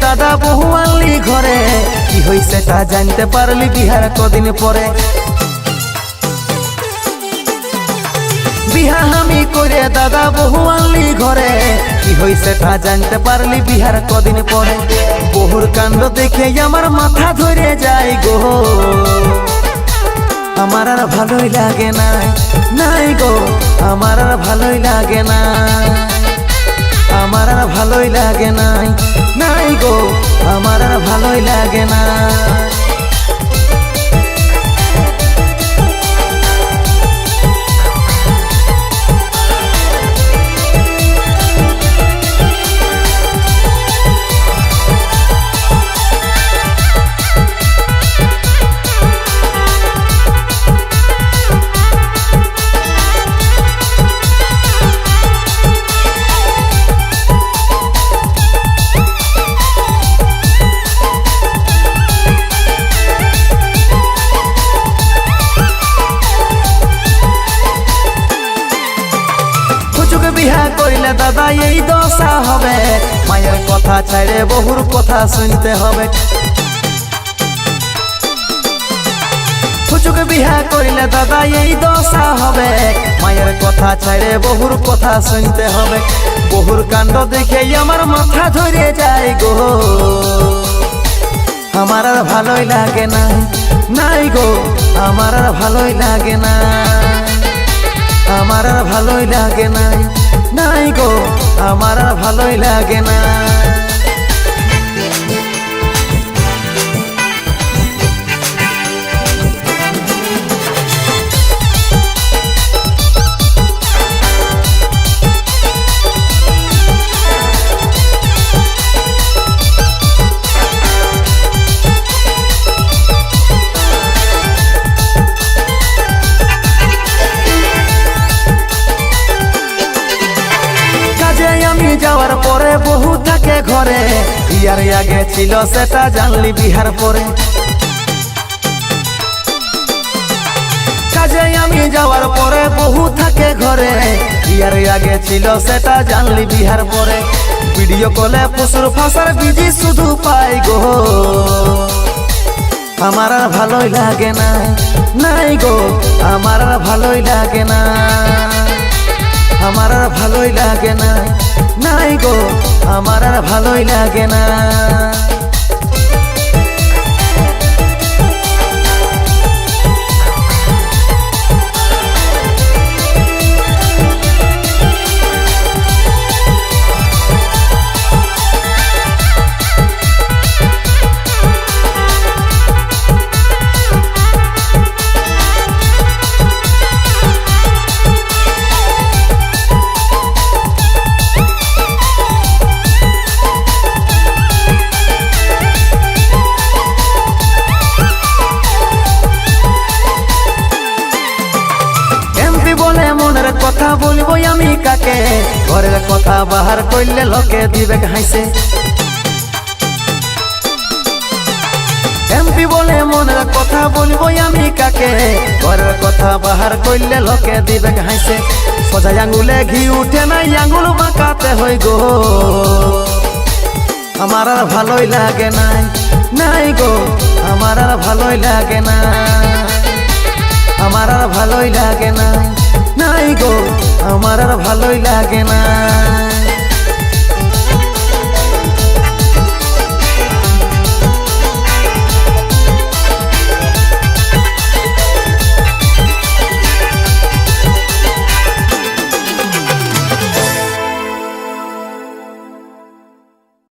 দাদা বহু আনলি ঘরে কি হইছে তা জানতে পারলি বিহার কদিন পরে। বিহা আমি করে দাদা বহু আনলি ঘরে কি হইছে তা জানতে পারলি বিহার কদিন পরে। বহুর কাণ্ড দেখে আমার মাথা ধরে যায় গো, আমার আর ভালোই লাগে না, নাই গো আমার আর ভালোই লাগে না, আমার আর ভালোই লাগে না, নাই গো আমার আর ভালোই লাগে না। বিহা করিলে দাদা এই দশা হবে, মায়ের কথা ছাড়ে বহুর কথা শুনতে হবে। ফুচুক বিহা করিলে দাদা এই দশা হবে, মায়ের কথা ছাড়ে বহুর কথা শুনতে হবে। বহুর কাণ্ড দেখে আমার মাথা ধরে যায় গো, আমার আর ভালোই লাগে না, নাই গো আমার আর ভালোই লাগে না, আমার আর ভালোই লাগে না, নাই গো আমার আর ভালোই লাগে না। যাওয়ার পরে বহু থাকে ঘরে, ইয়ার আগে ছিল সেটা জানলি বিহার পরে। কাজে আমি যাওয়ার পরে বহু থাকে ঘরে, ইয়ার আগে ছিল সেটা জানলি বিহার পরে। ভিডিও কলে পশুর ফাঁসার বিজি শুধু পাই গো, আমার আর ভালোই লাগে না, নাই গো আমার আর ভালোই লাগে না, আমার আর ভালোই লাগে না, নাই গো আমার আর ভালোই লাগে না। কথা বলবো আমি কাকে, ঘরের কথা বাহার করলে লোকে দিবে হাসে। এমপি বলে মনের কথা বলবো আমি কাকে, ঘরের কথা বাহার করলে লোকে দিবে হাসে। সোজা আঙুলে ঘি উঠে নাই আঙুল বাঁকাতে হই গো, আমার আর ভালোই লাগে না, নাই গো আমার আর ভালোই লাগে না, আমার আর ভালোই লাগে না, নাই গো আমার আর ভালোই লাগে না।